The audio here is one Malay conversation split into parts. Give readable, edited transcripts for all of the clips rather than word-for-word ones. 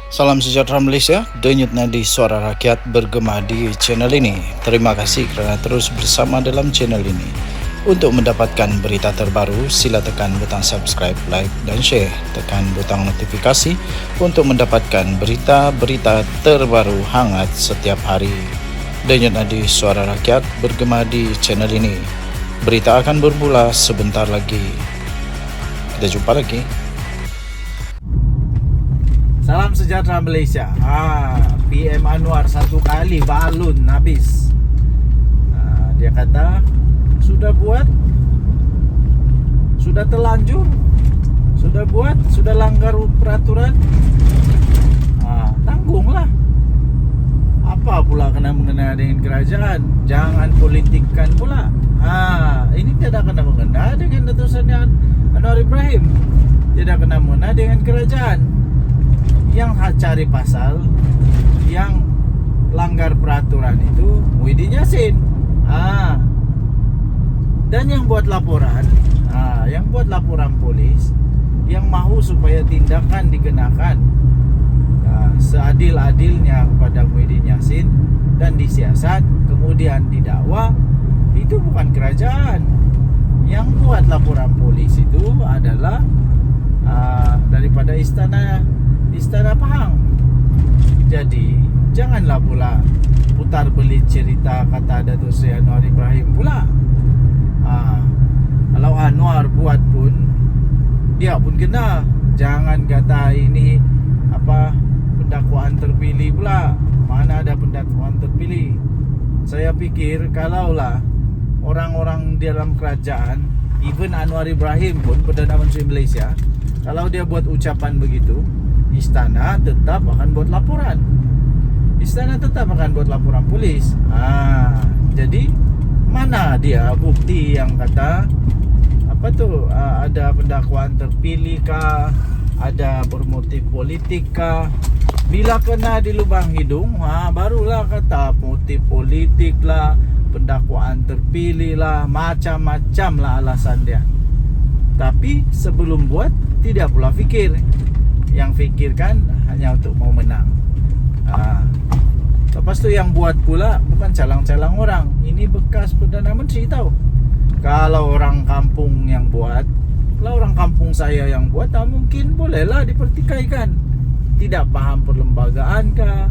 Salam sejahtera Malaysia, denyut nadi suara rakyat bergema di channel ini. Terima kasih kerana terus bersama dalam channel ini. Untuk mendapatkan berita terbaru, sila tekan butang subscribe, like dan share. Tekan butang notifikasi untuk mendapatkan berita-berita terbaru hangat setiap hari. Denyut nadi suara rakyat bergema di channel ini. Berita akan bermula sebentar lagi. Kita jumpa lagi. Salam sejahtera Malaysia. PM Anwar satu kali balun habis. Dia kata sudah buat, sudah terlanjur, sudah buat, sudah langgar peraturan. Tanggunglah. Apa pula kena mengena dengan kerajaan? Jangan politikkan pula. Ini tidak kena mengena dengan Datuk Seri Anwar Ibrahim. Tidak kena mengena dengan kerajaan. Yang cari pasal, yang langgar peraturan itu Muhyiddin Yassin. Dan yang buat laporan, yang buat laporan polis, yang mahu supaya tindakan dikenakan seadil-adilnya kepada Muhyiddin Yassin dan disiasat kemudian didakwa, itu bukan kerajaan. Yang buat laporan polis itu adalah daripada Istana Pahang. Jadi janganlah pula putar belit cerita kata Datuk Seri Anwar Ibrahim pula. Kalau Anwar buat pun, dia pun kena. Jangan kata ini pendakwaan terpilih pula. Mana ada pendakwaan terpilih? Saya pikir kalaulah orang-orang di dalam kerajaan, even Anwar Ibrahim pun, Perdana Menteri Malaysia, kalau dia buat ucapan begitu, Istana tetap akan buat laporan. Istana tetap akan buat laporan polis. Jadi mana dia bukti yang kata ada pendakwaan terpilih kah, ada bermotif politik kah? Bila kena di lubang hidung, barulah kata motif politik lah, pendakwaan terpilih lah, macam-macam lah alasan dia. Tapi sebelum buat, tidak pula fikir. Yang fikirkan hanya untuk mau menang. Lepas tu yang buat pula bukan calang-calang orang. Ini bekas Perdana Menteri tahu. Kalau orang kampung yang buat, kalau orang kampung saya yang buat, mungkin bolehlah dipertikaikan. Tidak faham perlembagaan kah,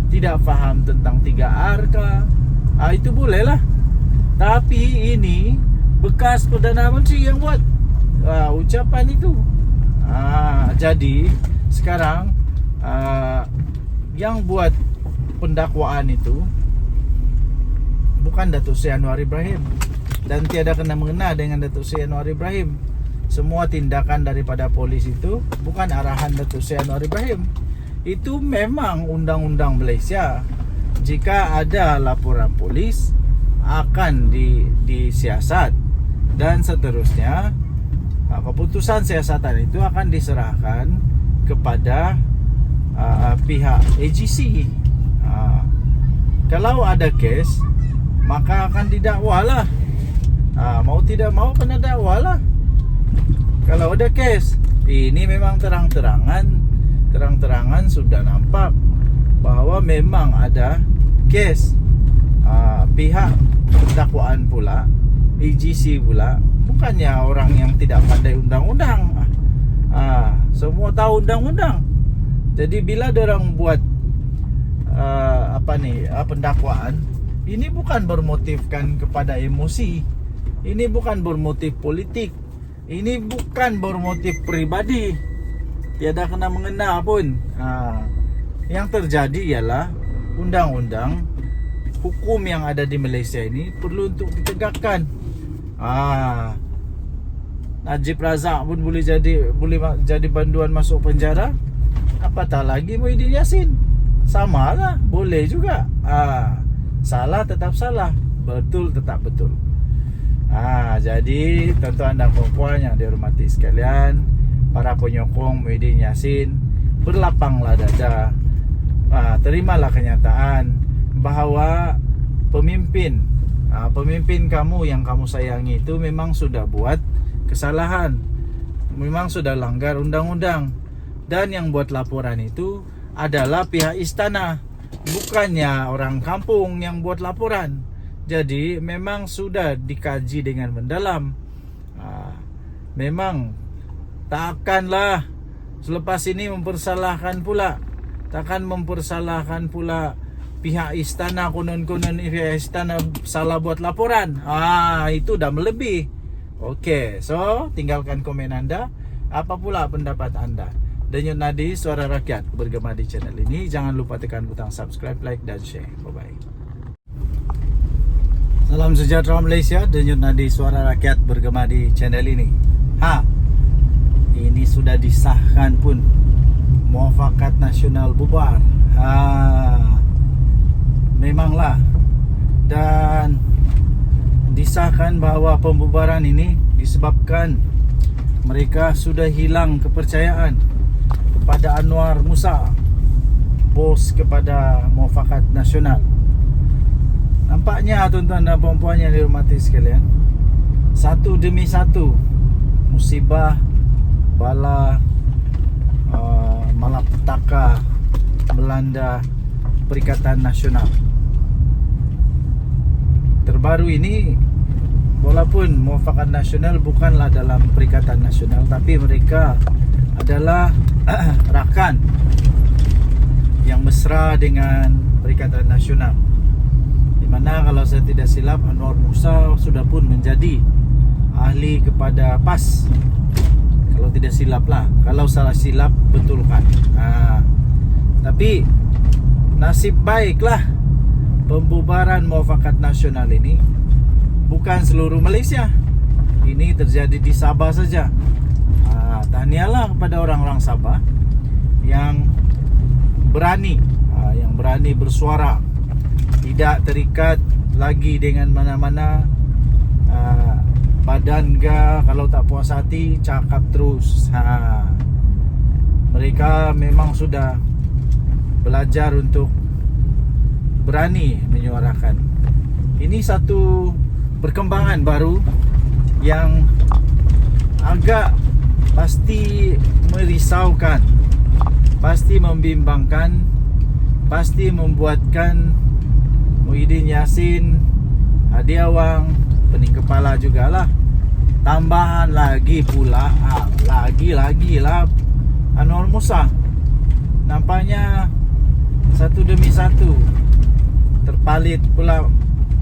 tidak faham tentang 3R kah, itu bolehlah. Tapi ini bekas Perdana Menteri yang buat ucapan itu. Jadi sekarang yang buat pendakwaan itu bukan Datuk Seri Anwar Ibrahim, dan tiada kena mengena dengan Datuk Seri Anwar Ibrahim. Semua tindakan daripada polis itu bukan arahan Datuk Seri Anwar Ibrahim. Itu memang undang-undang Malaysia. Jika ada laporan polis, akan disiasat dan seterusnya. Keputusan siasatan itu akan diserahkan kepada pihak AGC. Kalau ada kes, maka akan didakwalah. Mau tidak mau kena dakwalah. Kalau ada kes, ini memang terang-terangan sudah nampak bahawa memang ada kes. Pihak dakwaan pula, AGC pula, bukannya orang yang tidak pandai undang-undang. Semua tahu undang-undang. Jadi bila diorang buat pendakwaan, ini bukan bermotifkan kepada emosi. Ini bukan bermotif politik. Ini bukan bermotif pribadi. Tiada kena mengena pun. Yang terjadi ialah undang-undang, hukum yang ada di Malaysia ini perlu untuk ditegakkan. Najib Razak pun boleh jadi banduan masuk penjara, apatah lagi Muhyiddin Yassin. Samalah, boleh juga. Salah tetap salah, betul tetap betul. Jadi tuan-tuan dan puan-puan yang dihormati sekalian, para penyokong Muhyiddin Yassin, berlapanglah dada. Terimalah kenyataan bahawa pemimpin kamu yang kamu sayangi itu memang sudah buat kesalahan, memang sudah langgar undang-undang. Dan yang buat laporan itu adalah pihak istana, bukannya orang kampung yang buat laporan. Jadi memang sudah dikaji dengan mendalam. Memang takkanlah selepas ini mempersalahkan pula. Takkan mempersalahkan pula pihak istana, konon-konon pihak istana salah buat laporan. Itu dah melebih. Okey, so tinggalkan komen anda. Apa pula pendapat anda? Denyut Nadi Suara Rakyat bergema di channel ini. Jangan lupa tekan butang subscribe, like dan share. Bye-bye. Salam sejahtera Malaysia. Denyut Nadi Suara Rakyat bergema di channel ini. Ini sudah disahkan pun, Muafakat Nasional bubar. Memanglah. Dan disahkan bahawa pembubaran ini disebabkan mereka sudah hilang kepercayaan kepada Anwar Musa, bos kepada Muafakat Nasional. Nampaknya tuan-tuan dan puan-puan yang dihormati sekalian, satu demi satu musibah, bala, malapetaka melanda Perikatan Nasional. Terbaru ini, walaupun Muafakat Nasional bukanlah dalam Perikatan Nasional, tapi mereka adalah rakan yang mesra dengan Perikatan Nasional, di mana kalau saya tidak silap Anwar Musa sudah pun menjadi ahli kepada PAS. Kalau tidak silap lah, kalau salah silap betulkan. Tapi nasib baiklah pembubaran Muafakat Nasional ini bukan seluruh Malaysia. Ini terjadi di Sabah saja. Tahniahlah kepada orang-orang Sabah yang berani, yang berani bersuara, tidak terikat lagi dengan mana-mana badan ke. Kalau tak puas hati, cakap terus. Mereka memang sudah belajar untuk berani menyuarakan. Ini satu perkembangan baru yang agak pasti merisaukan, pasti membimbangkan, pasti membuatkan Muhyiddin Yassin, Hadi Awang, pening kepala jugalah. Tambahan lagi pula, lagi lah Anwar Musa. Nampaknya satu demi satu terpalit pula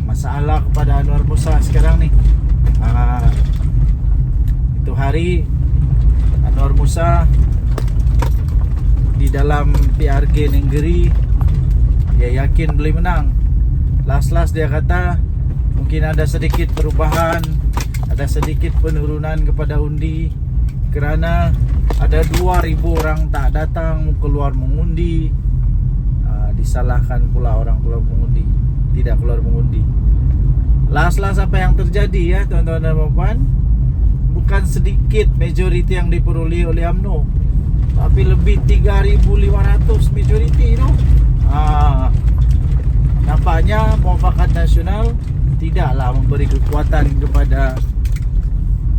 masalah kepada Anwar Musa sekarang ni. Itu hari Anwar Musa di dalam PRK Nenggeri, dia yakin boleh menang. Last dia kata mungkin ada sedikit perubahan, ada sedikit penurunan kepada undi kerana ada 2,000 orang tak datang keluar mengundi. Disalahkan pula orang keluar mengundi, tidak keluar mengundi. Last apa yang terjadi ya tuan-tuan dan puan-puan, bukan sedikit majoriti yang diperoleh oleh UMNO, tapi lebih 3,500 majoriti itu. Nampaknya Muafakat Nasional tidaklah memberi kekuatan kepada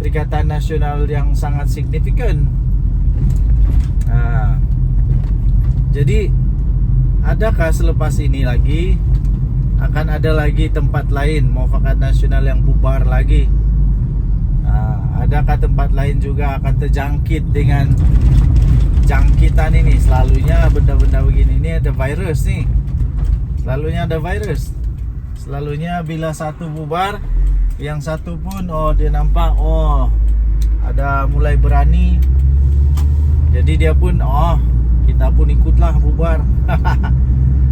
Perikatan Nasional yang sangat signifikan. Jadi adakah selepas ini lagi akan ada lagi tempat lain Muafakat Nasional yang bubar lagi? Adakah tempat lain juga akan terjangkit dengan jangkitan ini? Selalunya benda-benda begini ni ada virus ni. Selalunya ada virus. Selalunya bila satu bubar, yang satu pun dia nampak ada mulai berani. Jadi dia pun kita pun ikutlah bubar.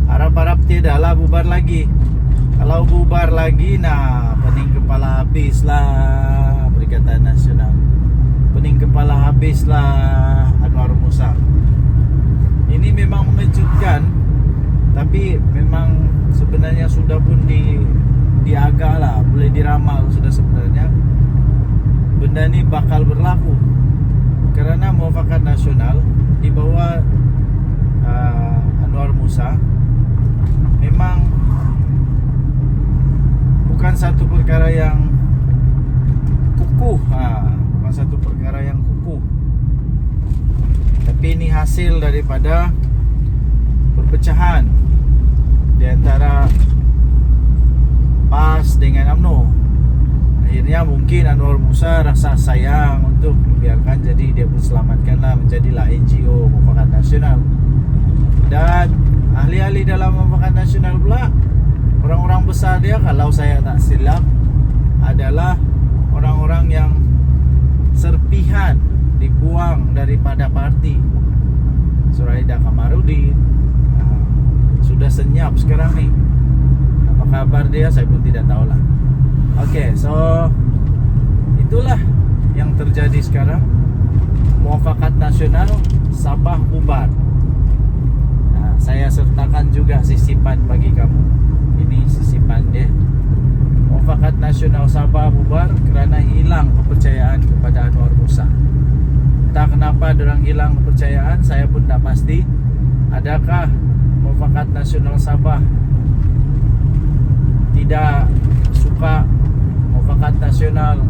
Harap-harap tidaklah bubar lagi. Kalau bubar lagi, pening kepala habislah Perikatan Nasional. Pening kepala habislah Anwar Musa. Ini memang mengejutkan, tapi memang sebenarnya sudah pun diagak lah, boleh diramal sudah sebenarnya benda ni bakal berlaku. Kerana Muafakat Nasional di bawah Anwar Musa memang bukan satu perkara yang kukuh, bukan satu perkara yang kukuh, tapi ini hasil daripada perpecahan di antara PAS dengan UMNO. Akhirnya mungkin Anwar Musa rasa sayang untuk membiarkan, jadi dia pun selamatkanlah, menjadilah NGO Mufakat Nasional. Dan ahli-ahli dalam Mufakat Nasional pula, orang-orang besar dia, kalau saya tak silap, adalah orang-orang yang serpihan dibuang daripada parti. Suraida Kamarudin sudah senyap sekarang nih. Apa kabar dia saya pun tidak tahu lah. Oke, so itulah yang terjadi sekarang. Mufakat Nasional Sabah bubar. Nah, saya sertakan juga sisipan bagi kamu. Ini sisipan dia. Mufakat Nasional Sabah bubar kerana hilang kepercayaan kepada Anwar Musa. Entah kenapa dorang hilang kepercayaan, saya pun tak pasti. Adakah Mufakat Nasional Sabah tidak suka Mufakat Nasional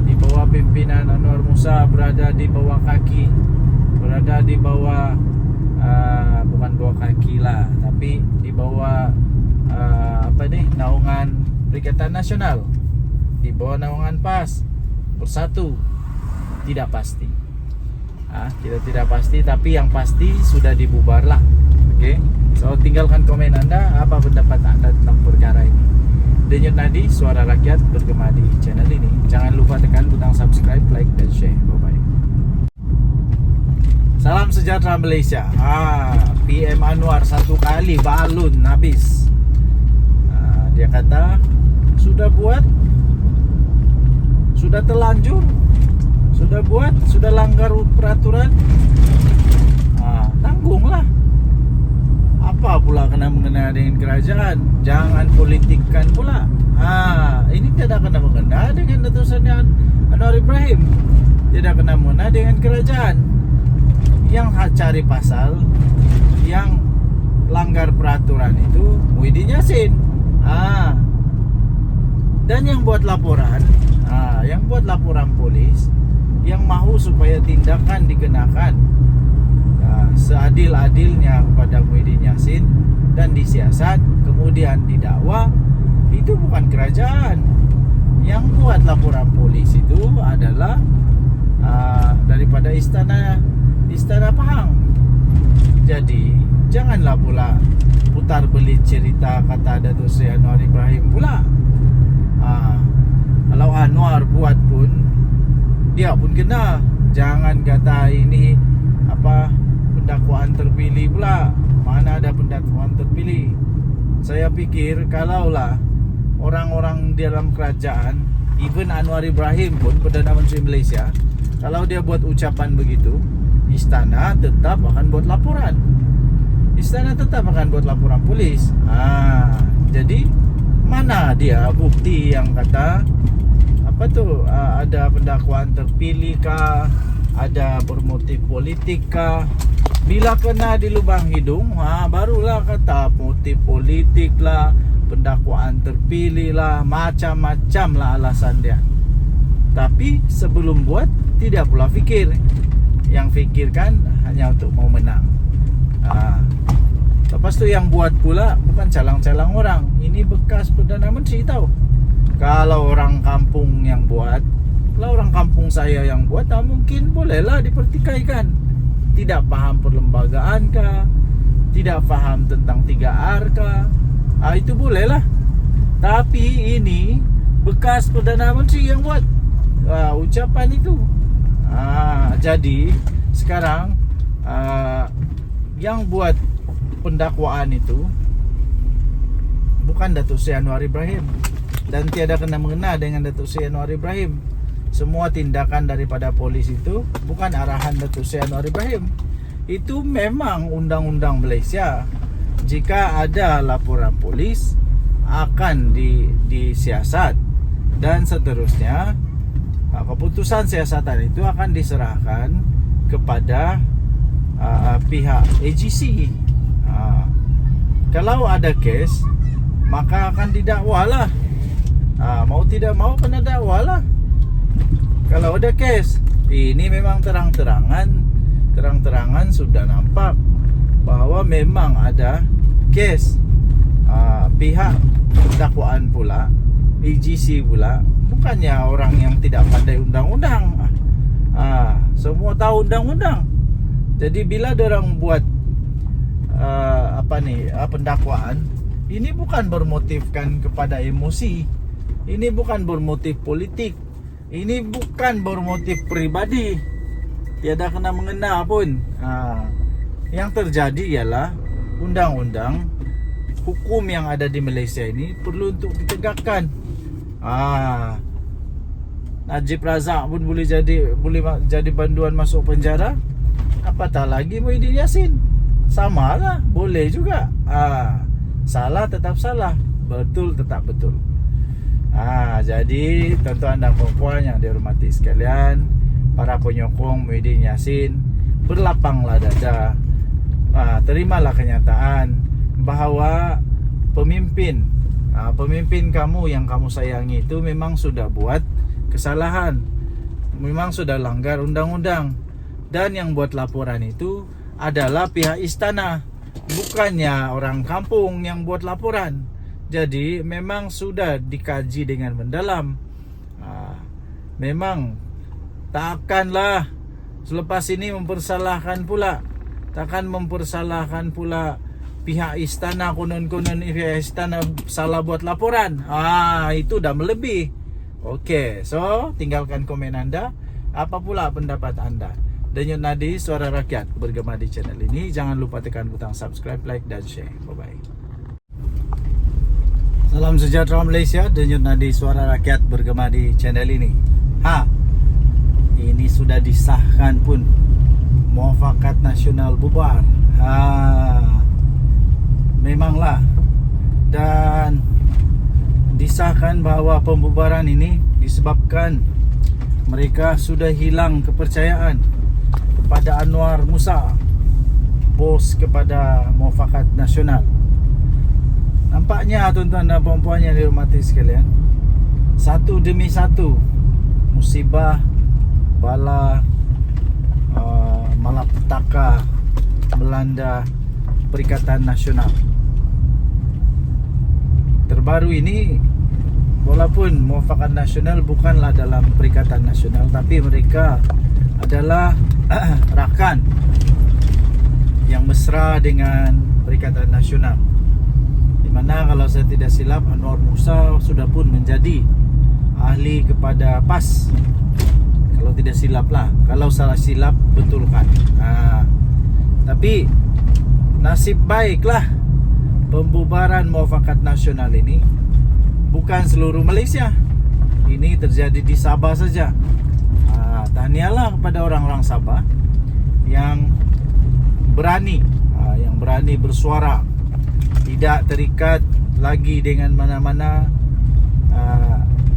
di bawah pimpinan Anwar Musa berada di bawah kaki, berada di bawah bukan bawah kaki lah, tapi di bawah naungan Perikatan Nasional, di bawah naungan PAS Bersatu. Tidak pasti. Kita tidak pasti, tapi yang pasti sudah dibubar lah. Oke, so tinggalkan komen Anda, apa pendapat Anda tentang perkara ini. Denyut Nadi, suara rakyat bergema di channel ini. Jangan lupa tekan butang subscribe, like, dan share. Bye-bye. Salam sejahtera Malaysia. PM Anwar satu kali balun habis. Dia kata sudah buat, sudah terlanjur, sudah buat, sudah langgar peraturan, tanggunglah. Apa pula kena mengena dengan kerajaan? Jangan politikkan pula. Ini tidak kena mengena dengan Datuk Seri Anwar Ibrahim, tidak kena mengena dengan kerajaan. Yang cari pasal, yang langgar peraturan itu Muhyiddin Yassin. Dan yang buat laporan, yang buat laporan polis, yang mahu supaya tindakan dikenakan seadil-adilnya kepada Muhyiddin Yassin dan disiasat kemudian didakwa, itu bukan kerajaan. Yang buat laporan polis itu adalah daripada istana Pahang. Jadi janganlah pula putar belit cerita kata Datuk Seri Anwar Ibrahim pula. Kalau Anwar buat pun, dia pun kena. Jangan kata ini pendakwaan terpilih pula. Mana ada pendakwaan terpilih. Saya pikir kalaulah orang-orang di dalam kerajaan, even Anwar Ibrahim pun, Perdana Menteri Malaysia, kalau dia buat ucapan begitu, istana tetap akan buat laporan. Istana tetap akan buat laporan polis. Jadi mana dia bukti yang kata ada pendakwaan terpilih kah, ada bermotif politik kah? Bila kena di lubang hidung, barulah kata motif politik lah, pendakwaan terpilih lah, macam-macam lah alasan dia. Tapi sebelum buat, tidak pula fikir. Yang fikirkan hanya untuk mau menang. Lepas tu yang buat pula bukan calang-calang orang. Ini bekas Perdana Menteri tahu. Kalau orang kampung yang buat, kalau orang kampung saya yang buat, mungkin bolehlah dipertikaikan. Tidak faham perlembagaan kah, tidak faham tentang 3R kah, itu bolehlah. Tapi ini bekas Perdana Menteri yang buat ucapan itu. Jadi sekarang yang buat pendakwaan itu bukan Datuk Seri Anwar Ibrahim, dan tiada kena mengena dengan Datuk Seri Anwar Ibrahim. Semua tindakan daripada polis itu bukan arahan Datuk Seri Anwar Ibrahim. Itu memang undang-undang Malaysia. Jika ada laporan polis, akan disiasat, dan seterusnya keputusan siasatan itu akan diserahkan kepada pihak AGC. Kalau ada kes, maka akan didakwalah. Mau tidak mau kena dakwalah. Kalau ada kes, ini memang terang-terangan sudah nampak bahwa memang ada kes pihak dakwaan pula, EGC pula, bukannya orang yang tidak pandai undang-undang. Semua tahu undang-undang. Jadi bila orang buat pendakwaan, ini bukan bermotifkan kepada emosi, ini bukan bermotif politik, ini bukan bermotif pribadi, tiada kena mengena pun. Yang terjadi ialah undang-undang hukum yang ada di Malaysia ini perlu untuk ditegakkan. Najib Razak pun boleh jadi banduan masuk penjara, apatah lagi Muhyiddin Yassin. Sama lah, boleh juga. Salah tetap salah, betul tetap betul. Jadi tuan-tuan dan puan yang dihormati sekalian, para penyokong Muhyiddin Yassin, berlapanglah dada. Terimalah kenyataan bahawa pemimpin kamu yang kamu sayangi itu memang sudah buat kesalahan, memang sudah langgar undang-undang, dan yang buat laporan itu adalah pihak istana, bukannya orang kampung yang buat laporan. Jadi memang sudah dikaji dengan mendalam. Memang takkanlah selepas ini mempersalahkan pula, takkan mempersalahkan pula pihak istana, konon-konon pihak istana salah buat laporan. Itu dah melebih. Okey, so tinggalkan komen anda. Apa pula pendapat anda? Denyut Nadi Suara Rakyat bergema di channel ini. Jangan lupa tekan butang subscribe, like dan share. Bye-bye. Salam sejahtera Malaysia. Denyut Nadi Suara Rakyat bergema di channel ini. Ini sudah disahkan pun, Muafakat Nasional bubar. Memanglah, dan disahkan bahawa pembubaran ini disebabkan mereka sudah hilang kepercayaan kepada Anwar Musa, bos kepada Muafakat Nasional. Nampaknya tuan-tuan dan puan-puan yang dihormati sekalian, satu demi satu musibah, bala, malapetaka melanda Perikatan Nasional. Terbaru ini, walaupun Muafakat Nasional bukanlah dalam Perikatan Nasional, tapi mereka adalah rakan yang mesra dengan Perikatan Nasional, di mana kalau saya tidak silap Anwar Musa sudah pun menjadi ahli kepada PAS. Kalau tidak silap lah, kalau salah silap betulkan. Tapi nasib baiklah pembubaran Muafakat Nasional ini bukan seluruh Malaysia. Ini terjadi di Sabah saja. Tahniahlah kepada orang-orang Sabah yang berani bersuara, tidak terikat lagi dengan mana-mana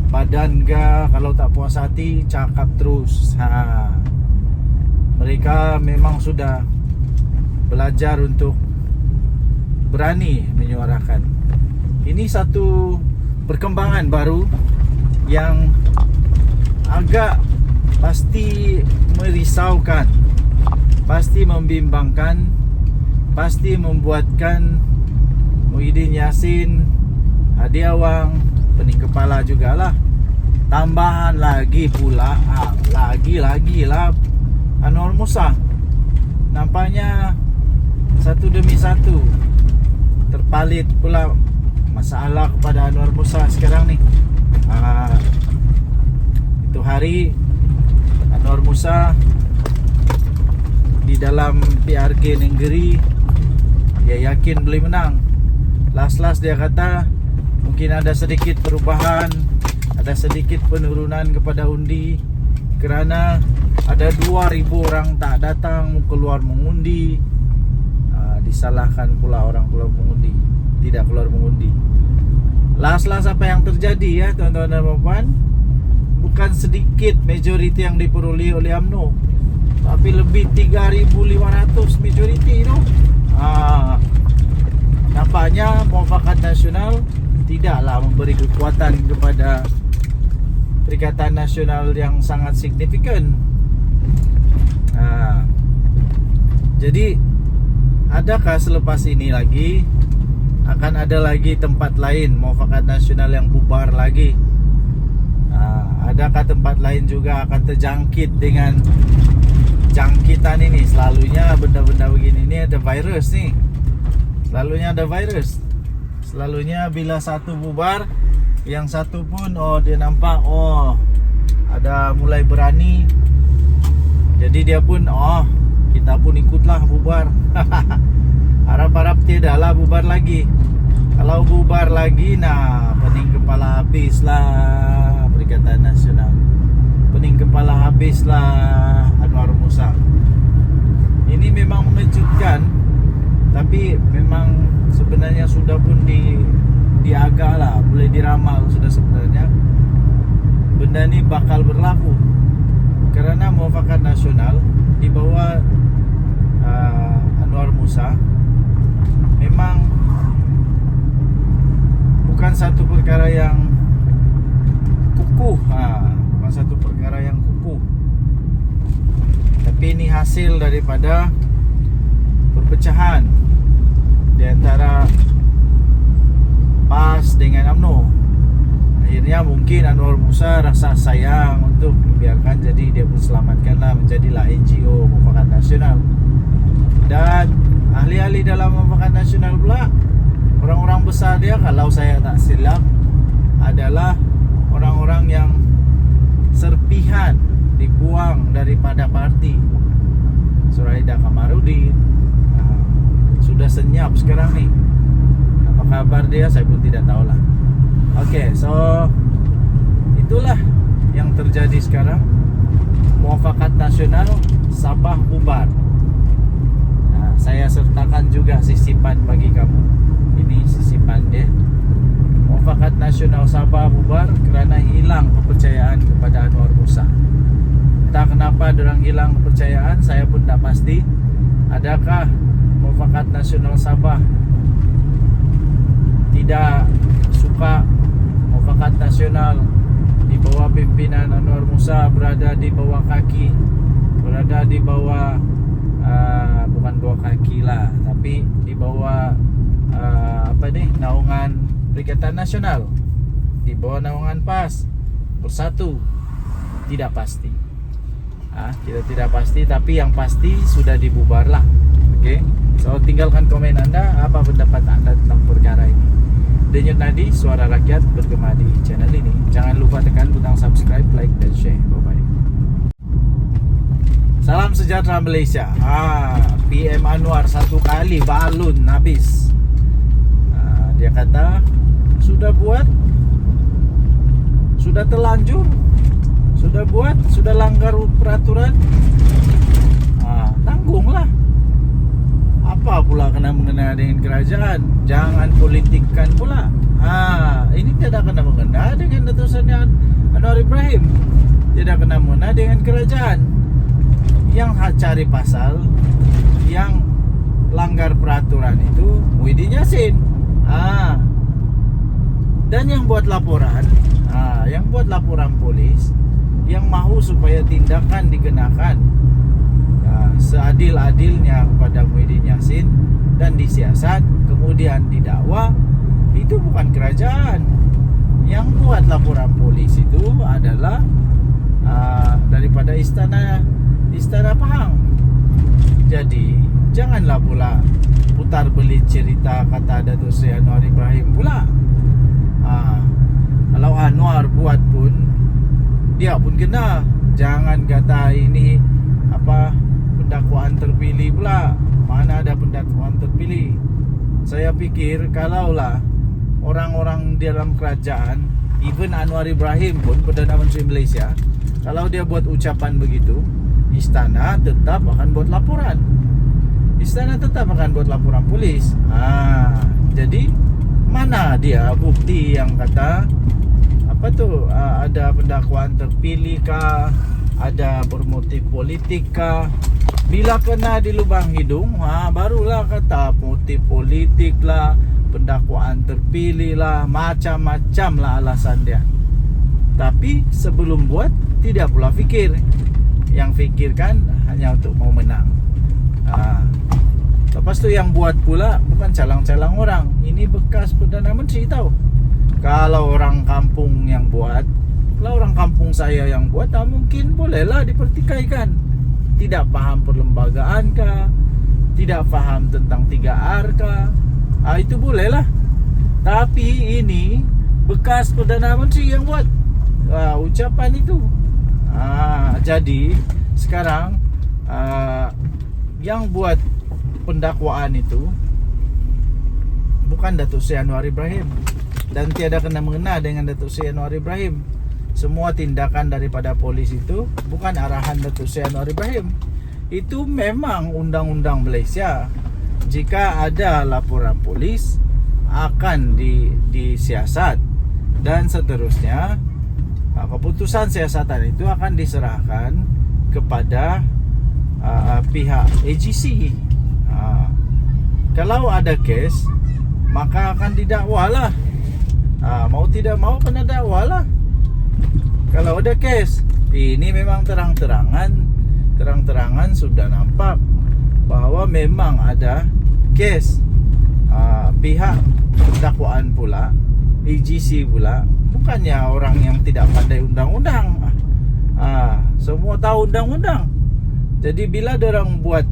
badan ke. Kalau tak puas hati, cakap terus. Mereka memang sudah belajar untuk berani menyuarakan. Ini satu perkembangan baru yang agak pasti merisaukan, pasti membimbangkan, pasti membuatkan Muhyiddin Yassin, Hadi Awang, pening kepala jugalah. Tambahan lagi pula, lagi lah Anwar Musa. Nampaknya satu demi satu terpalit pula masalah kepada Anwar Musa sekarang ni. Itu hari Anwar Musa di dalam PRK Nenggeri, dia yakin boleh menang. Last dia kata mungkin ada sedikit perubahan, ada sedikit penurunan kepada undi, kerana ada 2,000 orang tak datang keluar mengundi. Disalahkan pula orang keluar mengundi, tidak keluar mengundi. Last apa yang terjadi ya tuan-tuan dan puan, bukan sedikit majoriti yang diperoleh oleh UMNO, tapi lebih 3,500 majoriti itu. Nampaknya Muafakat Nasional tidaklah memberi kekuatan kepada Perikatan Nasional yang sangat signifikan. Jadi adakah selepas ini lagi akan ada lagi tempat lain muafakat nasional yang bubar lagi? Adakah tempat lain juga akan terjangkit dengan jangkitan ini? Selalunya benda-benda begini ini ada virus nih. Selalunya ada virus. Selalunya bila satu bubar, yang satu pun dia nampak ada mulai berani. Jadi dia pun kita pun ikutlah bubar. Harap-harap tidaklah bubar lagi. Kalau bubar lagi, pening kepala habislah Perikatan Nasional. Pening kepala habislah Anwar Musa. Ini memang mengejutkan, tapi memang sebenarnya sudah pun diagak lah, boleh diramal sudah sebenarnya benda ini bakal berlaku. Karena muafakat nasional di bawah Anwar Musa memang bukan satu perkara yang kukuh, bukan satu perkara yang kukuh, tapi ini hasil daripada perpecahan di antara PAS dengan UMNO. Akhirnya mungkin Anwar Musa rasa sayang untuk membiarkan, jadi dia pun selamatkanlah menjadilah NGO Muafakat Nasional. Dan ahli-ahli dalam Muafakat Nasional pula, orang-orang besar dia, kalau saya tak silap, adalah orang-orang yang serpihan dibuang daripada parti. Suraida Kamarudin sudah senyap sekarang nih. Apa kabar dia saya pun tidak tahulah. Oke, so itulah yang terjadi sekarang. Muafakat Nasional Sabah bubar. Saya sertakan juga sisipan bagi kamu. Ini sisipan dia. Muafakat Nasional Sabah bubar kerana hilang kepercayaan kepada Anwar Musa. Entah kenapa dorang hilang kepercayaan, saya pun tak pasti. Adakah Muafakat Nasional Sabah tidak suka Muafakat Nasional di bawah pimpinan Anwar Musa berada di bawah kaki, berada di bawah bukan bawah kaki lah, tapi di bawah naungan Perikatan Nasional, di bawah naungan PAS Bersatu. Tidak pasti. Kita tidak pasti, tapi yang pasti sudah dibubar lah. Oke. So tinggalkan komen Anda, apa pendapat Anda tentang perkara ini. Denyut Nadi, suara rakyat bergema di channel ini. Jangan lupa tekan butang subscribe, like dan share. Bye bye. Salam sejahtera Malaysia. PM Anwar satu kali balun habis. Dia kata sudah buat, sudah terlanjur, sudah buat, sudah langgar peraturan, tanggunglah. Apa pula kena mengena dengan kerajaan? Jangan politikkan pula. Ini tidak kena mengena dengan letusannya Anwar Ibrahim, tidak kena mengena dengan kerajaan. Yang cari pasal, yang langgar peraturan itu Muhyiddin Yassin. Dan yang buat laporan, yang buat laporan polis, yang mahu supaya tindakan dikenakan seadil-adilnya kepada Muhyiddin Yassin dan disiasat kemudian didakwa, itu bukan kerajaan. Yang buat laporan polis itu adalah daripada istana Pahang. Jadi janganlah pula putar belit cerita kata Datuk Seri Anwar Ibrahim pula. Kalau Anwar buat pun, dia pun kena. Jangan kata ini pendakwaan terpilih pula. Mana ada pendakwaan terpilih. Saya pikir kalaulah orang-orang dalam kerajaan, even Anwar Ibrahim pun, Perdana Menteri Malaysia, kalau dia buat ucapan begitu, istana tetap akan buat laporan. Istana tetap akan buat laporan polis. Jadi mana dia bukti yang kata ada pendakwaan terpilih kah, ada bermotif politik kah? Bila kena di lubang hidung, barulah kata motif politik lah, pendakwaan terpilih lah, macam-macam lah alasan dia. Tapi sebelum buat, tidak pula fikir. Yang fikirkan hanya untuk mau menang. Lepas tu yang buat pula bukan calang-calang orang. Ini bekas Perdana Menteri tahu. Kalau orang kampung yang buat, kalau orang kampung saya yang buat, mungkin bolehlah dipertikaikan. Tidak paham perlembagaan kah? Tidak faham tentang 3R kah? Itu bolehlah. Tapi ini bekas Perdana Menteri yang buat ucapan itu. Jadi sekarang yang buat pendakwaan itu bukan Datuk Seri Anwar Ibrahim, dan tiada kena mengena dengan Datuk Seri Anwar Ibrahim. Semua tindakan daripada polis itu bukan arahan Datuk Seri Anwar Ibrahim. Itu memang undang-undang Malaysia. Jika ada laporan polis akan disiasat, dan seterusnya keputusan siasatan itu akan diserahkan kepada pihak AGC. Kalau ada kes, maka akan didakwalah. Mau tidak mau kena dakwalah. Kalau ada kes, ini memang terang-terangan sudah nampak bahwa memang ada kes. Pihak dakwaan pula, AGC pula, bukannya orang yang tidak pandai undang-undang. Semua tahu undang-undang. Jadi bila dorang buat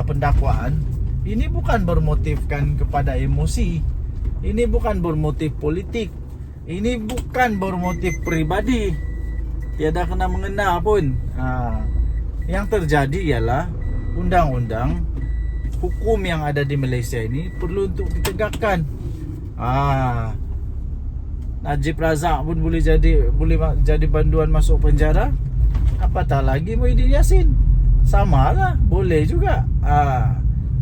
pendakwaan, ini bukan bermotifkan kepada emosi, ini bukan bermotif politik, ini bukan bermotif pribadi, tiada kena mengena pun. Yang terjadi ialah undang-undang hukum yang ada di Malaysia ini perlu untuk ditegakkan. Najib Razak pun boleh jadi banduan masuk penjara, apatah lagi Muhyiddin Yassin. Samalah, boleh juga.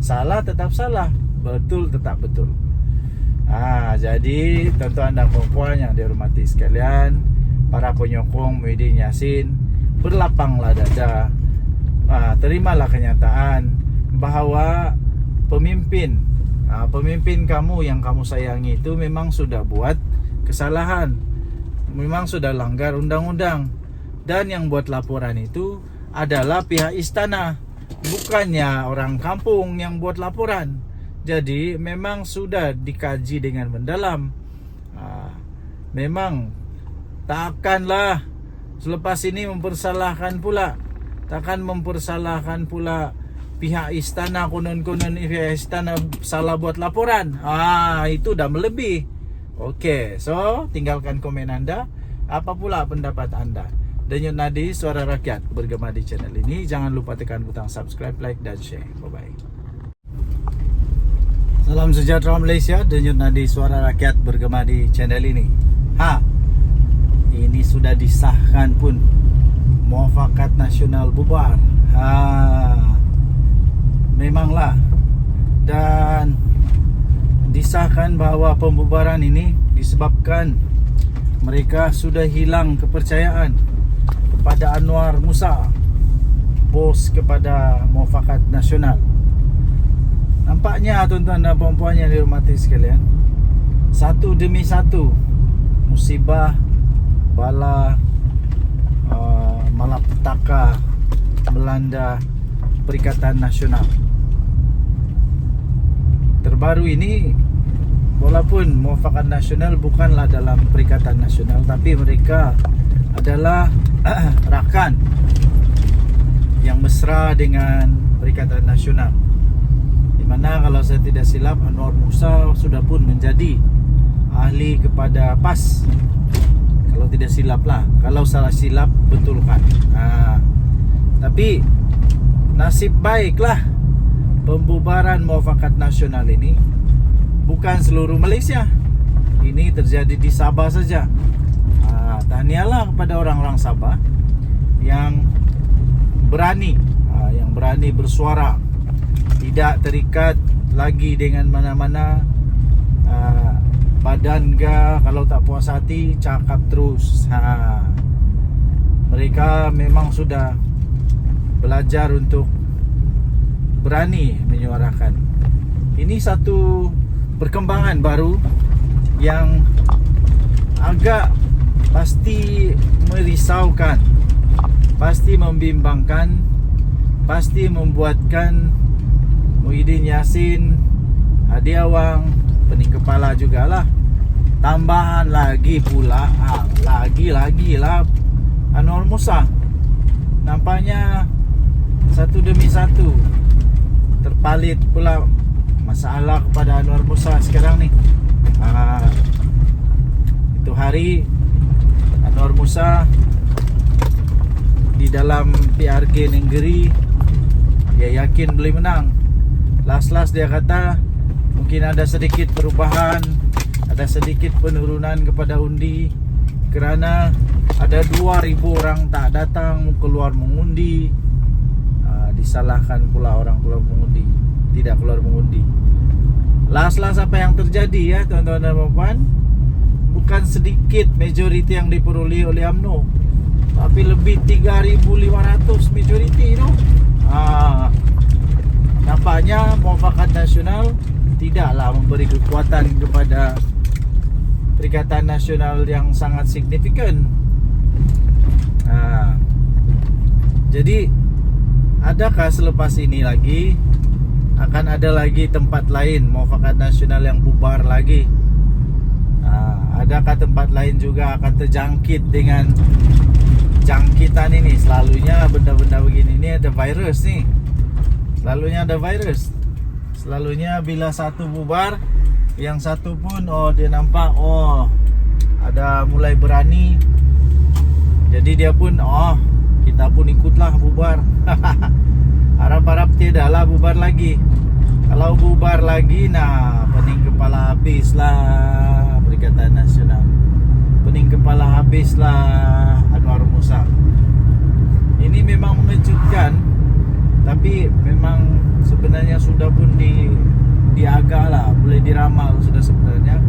Salah tetap salah, betul tetap betul. Jadi tuan-tuan dan puan yang dihormati sekalian, para penyokong Muhyiddin Yassin, berlapanglah dada. Terimalah kenyataan bahawa pemimpin kamu yang kamu sayangi itu memang sudah buat kesalahan, memang sudah langgar undang-undang, dan yang buat laporan itu adalah pihak istana, bukannya orang kampung yang buat laporan. Jadi memang sudah dikaji dengan mendalam. Memang takkanlah selepas ini mempersalahkan pula, takkan mempersalahkan pula pihak istana, konon-konon pihak istana salah buat laporan. Itu dah melebih. Okey, so tinggalkan komen anda. Apa pula pendapat anda? Denyut Nadi Suara Rakyat bergema di channel ini. Jangan lupa tekan butang subscribe, like dan share. Bye-bye. Salam sejahtera Malaysia. Denyut Nadi Suara Rakyat bergema di channel ini. Ini sudah disahkan pun, Muafakat Nasional bubar. Memanglah. Dan disahkan bahawa pembubaran ini disebabkan mereka sudah hilang kepercayaan kepada Anwar Musa, bos kepada Muafakat Nasional. Nampaknya tuan-tuan dan puan-puan yang dihormati sekalian, satu demi satu musibah, bala, malapetaka melanda Perikatan Nasional. Terbaru ini, walaupun Muafakat Nasional bukanlah dalam Perikatan Nasional, tapi mereka adalah rakan yang mesra dengan Perikatan Nasional, di mana kalau saya tidak silap Anwar Musa sudah pun menjadi ahli kepada PAS. Kalau tidak silap lah, kalau salah silap betulkan. Tapi nasib baiklah pembubaran Muafakat Nasional ini bukan seluruh Malaysia. Ini terjadi di Sabah saja. Tahniahlah kepada orang-orang Sabah yang berani bersuara, tidak terikat lagi dengan mana-mana badan ke. Kalau tak puas hati, cakap terus. Mereka memang sudah belajar untuk berani menyuarakan. Ini satu perkembangan baru yang agak pasti merisaukan, pasti membimbangkan pasti membuatkan Muhyiddin Yassin, Hadi Awang, pening kepala jugalah. Tambahan lagi pula lagi lah Anwar Musa. Nampaknya satu demi satu terpalit pula masalah kepada Anwar Musa sekarang nih. Itu hari Anwar Musa di dalam PRG Nenggeri, dia yakin boleh menang. Last dia kata mungkin ada sedikit perubahan, ada sedikit penurunan kepada undi kerana ada 2,000 orang tak datang keluar mengundi. Disalahkan pula orang keluar mengundi, tidak keluar mengundi. Last apa yang terjadi ya tuan-tuan dan puan? Bukan sedikit majoriti yang diperoleh oleh UMNO, tapi lebih 3.500 majoriti itu. Nampaknya Muafakat Nasional tidaklah memberi kekuatan kepada Perikatan Nasional yang sangat signifikan. Jadi adakah selepas ini lagi akan ada lagi tempat lain Muafakat Nasional yang bubar lagi? Adakah tempat lain juga akan terjangkit dengan jangkitan ini? Selalunya benda-benda begini ini ada virus nih. Selalunya ada virus. Selalunya bila satu bubar, yang satu pun dia nampak ada mulai berani. Jadi dia pun kita pun ikutlah bubar. Harap-harap tidaklah bubar lagi. Kalau bubar lagi, pening kepala habislah Perikatan Nasional. Pening kepala habislah Anwar Musa. Ini memang mengejutkan, tapi memang sebenarnya sudah pun diagak lah, boleh diramal sudah sebenarnya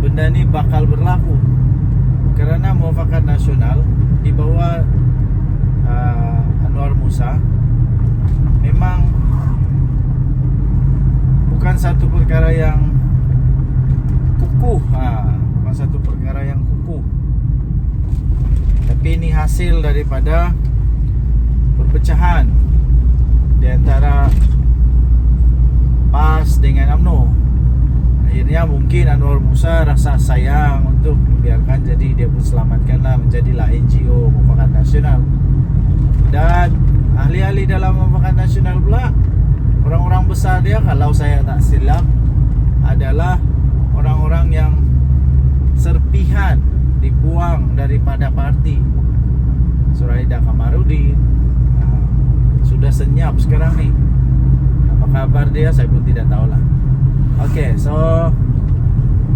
benda ini bakal berlaku. Kerana Muafakat Nasional di bawah Anwar Musa memang bukan satu perkara yang kukuh, bukan satu perkara yang kukuh, tapi ini hasil daripada perpecahan di antara PAS dengan UMNO. Akhirnya mungkin Anwar Musa rasa sayang untuk membiarkan, jadi dia pun selamatkanlah menjadilah NGO Muafakat Nasional. Dan ahli-ahli dalam Muafakat Nasional pula, orang-orang besar dia, kalau saya tak silap, adalah orang-orang yang serpihan dibuang daripada parti. Suraida Kamarudin sudah senyap sekarang nih. Apa kabar dia saya pun tidak tahulah. Okey, so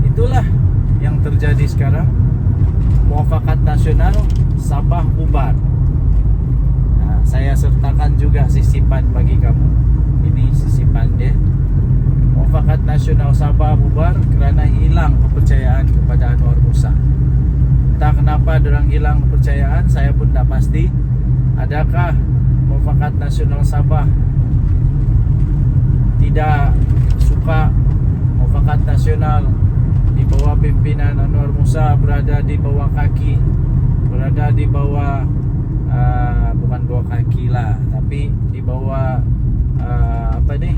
itulah yang terjadi sekarang. Muafakat Nasional Sabah bubar. Saya sertakan juga sisipan bagi kamu. Ini sisipan dia. Muafakat Nasional Sabah bubar kerana hilang kepercayaan kepada Anwar Musa. Entah kenapa dorang hilang kepercayaan, saya pun tak pasti. Adakah Muafakat Nasional Sabah tidak suka Muafakat Nasional di bawah pimpinan Anwar Musa berada di bawah kaki, berada di bawah bukan bawah kaki lah, tapi di bawah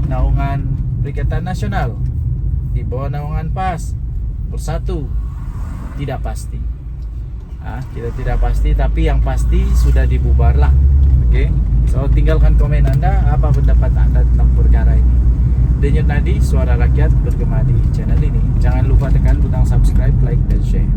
naungan Perikatan Nasional, di bawah naungan PAS Bersatu. Tidak pasti. Kita tidak pasti, tapi yang pasti sudah dibubar lah. Okey. So tinggalkan komen anda, apa pendapat anda tentang perkara ini. Denyut Nadi, suara rakyat bergema di channel ini. Jangan lupa tekan butang subscribe, like dan share.